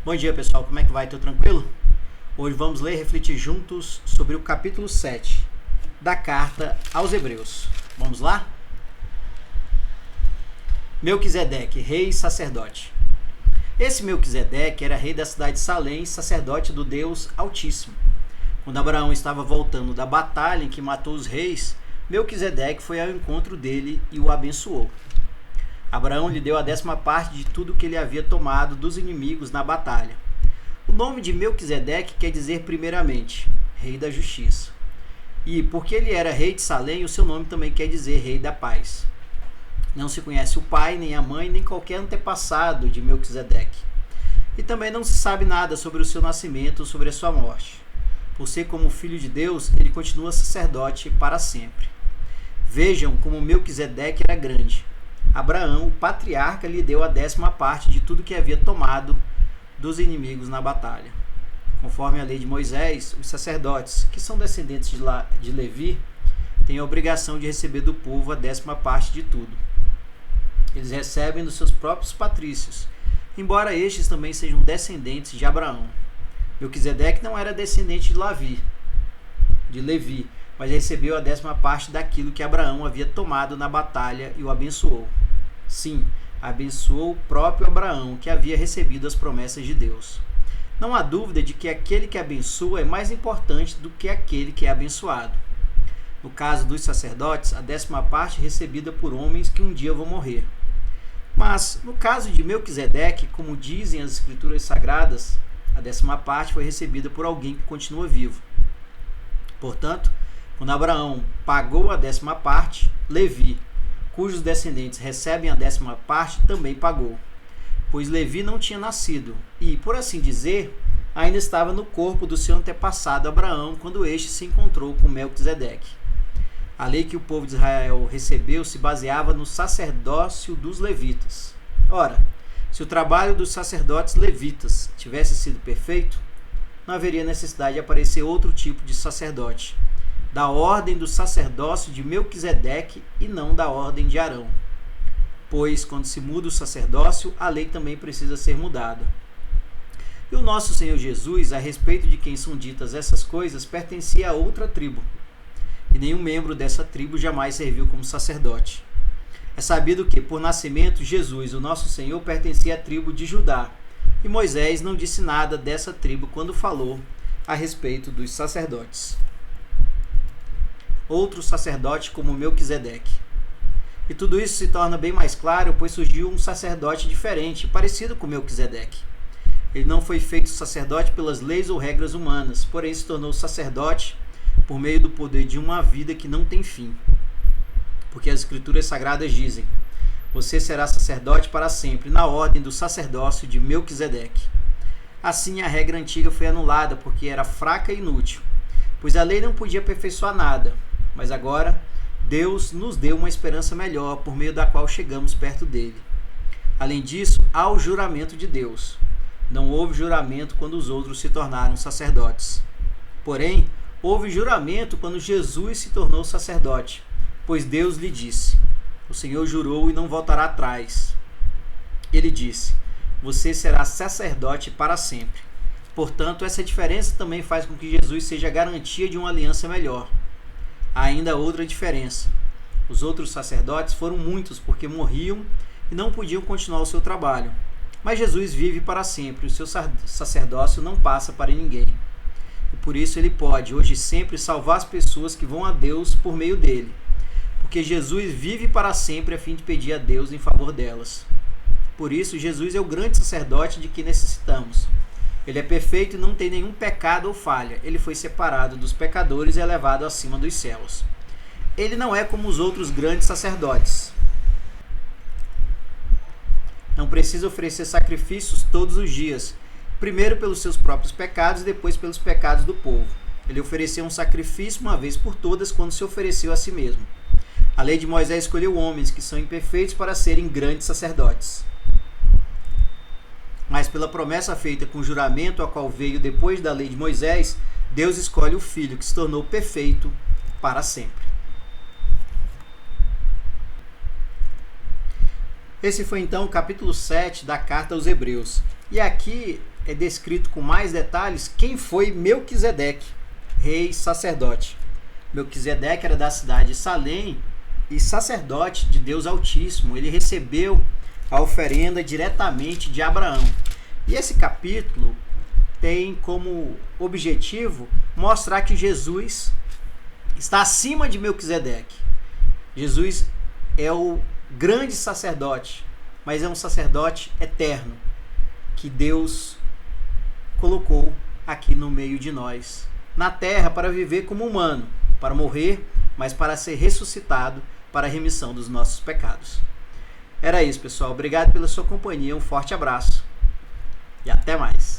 Bom dia, pessoal, como é que vai? Tudo tranquilo? Hoje vamos ler e refletir juntos sobre o capítulo 7 da carta aos Hebreus. Vamos lá? Melquisedeque, rei e sacerdote. Esse Melquisedeque era rei da cidade de Salém, sacerdote do Deus Altíssimo. Quando Abraão estava voltando da batalha em que matou os reis, Melquisedeque foi ao encontro dele e o abençoou. Abraão lhe deu a 10ª parte de tudo que ele havia tomado dos inimigos na batalha. O nome de Melquisedeque quer dizer primeiramente, rei da justiça. E porque ele era rei de Salém, o seu nome também quer dizer rei da paz. Não se conhece o pai, nem a mãe, nem qualquer antepassado de Melquisedeque. E também não se sabe nada sobre o seu nascimento ou sobre a sua morte. Por ser como filho de Deus, ele continua sacerdote para sempre. Vejam como Melquisedeque era grande. Abraão, o patriarca, lhe deu a 10ª parte de tudo que havia tomado dos inimigos na batalha. Conforme a lei de Moisés, os sacerdotes, que são descendentes de Levi, têm a obrigação de receber do povo a 10ª parte de tudo. Eles recebem dos seus próprios patrícios, embora estes também sejam descendentes de Abraão. Melquisedeque não era descendente de Levi, mas recebeu a 10ª parte daquilo que Abraão havia tomado na batalha e o abençoou. Sim, abençoou o próprio Abraão, que havia recebido as promessas de Deus. Não há dúvida de que aquele que abençoa é mais importante do que aquele que é abençoado. No caso dos sacerdotes, a 10ª parte é recebida por homens que um dia vão morrer. Mas, no caso de Melquisedeque, como dizem as Escrituras Sagradas, a 10ª parte foi recebida por alguém que continua vivo. Portanto, quando Abraão pagou a 10ª parte, Levi, cujos descendentes recebem a 10ª parte, também pagou. Pois Levi não tinha nascido e, por assim dizer, ainda estava no corpo do seu antepassado Abraão quando este se encontrou com Melquisedeque. A lei que o povo de Israel recebeu se baseava no sacerdócio dos levitas. Ora, se o trabalho dos sacerdotes levitas tivesse sido perfeito, não haveria necessidade de aparecer outro tipo de sacerdote, da ordem do sacerdócio de Melquisedeque e não da ordem de Arão. Pois, quando se muda o sacerdócio, a lei também precisa ser mudada. E o nosso Senhor Jesus, a respeito de quem são ditas essas coisas, pertencia a outra tribo. E nenhum membro dessa tribo jamais serviu como sacerdote. É sabido que, por nascimento, Jesus, o nosso Senhor, pertencia à tribo de Judá. E Moisés não disse nada dessa tribo quando falou a respeito dos sacerdotes. Outro sacerdote como Melquisedeque. E tudo isso se torna bem mais claro, pois surgiu um sacerdote diferente, parecido com Melquisedeque. Ele não foi feito sacerdote pelas leis ou regras humanas, porém se tornou sacerdote por meio do poder de uma vida que não tem fim. Porque as Escrituras Sagradas dizem: você será sacerdote para sempre, na ordem do sacerdócio de Melquisedeque. Assim, a regra antiga foi anulada, porque era fraca e inútil, pois a lei não podia aperfeiçoar nada. Mas agora, Deus nos deu uma esperança melhor, por meio da qual chegamos perto dele. Além disso, há o juramento de Deus. Não houve juramento quando os outros se tornaram sacerdotes. Porém, houve juramento quando Jesus se tornou sacerdote, pois Deus lhe disse: o Senhor jurou e não voltará atrás. Ele disse: você será sacerdote para sempre. Portanto, essa diferença também faz com que Jesus seja a garantia de uma aliança melhor. Há ainda outra diferença. Os outros sacerdotes foram muitos porque morriam e não podiam continuar o seu trabalho. Mas Jesus vive para sempre, o seu sacerdócio não passa para ninguém. E por isso ele pode, hoje e sempre, salvar as pessoas que vão a Deus por meio dele. Porque Jesus vive para sempre a fim de pedir a Deus em favor delas. Por isso, Jesus é o grande sacerdote de que necessitamos. Ele é perfeito e não tem nenhum pecado ou falha. Ele foi separado dos pecadores e elevado acima dos céus. Ele não é como os outros grandes sacerdotes. Não precisa oferecer sacrifícios todos os dias, primeiro pelos seus próprios pecados e depois pelos pecados do povo. Ele ofereceu um sacrifício uma vez por todas quando se ofereceu a si mesmo. A lei de Moisés escolheu homens que são imperfeitos para serem grandes sacerdotes. Mas pela promessa feita com juramento, a qual veio depois da lei de Moisés, Deus escolhe o Filho, que se tornou perfeito para sempre. Esse foi então o capítulo 7 da carta aos Hebreus. E aqui é descrito com mais detalhes quem foi Melquisedeque, rei e sacerdote. Melquisedeque era da cidade de Salém e sacerdote de Deus Altíssimo. Ele recebeu a oferenda diretamente de Abraão. E esse capítulo tem como objetivo mostrar que Jesus está acima de Melquisedeque. Jesus é o grande sacerdote, mas é um sacerdote eterno que Deus colocou aqui no meio de nós, na terra, para viver como humano, para morrer, mas para ser ressuscitado para a remissão dos nossos pecados. Era isso, pessoal. Obrigado pela sua companhia, um forte abraço e até mais.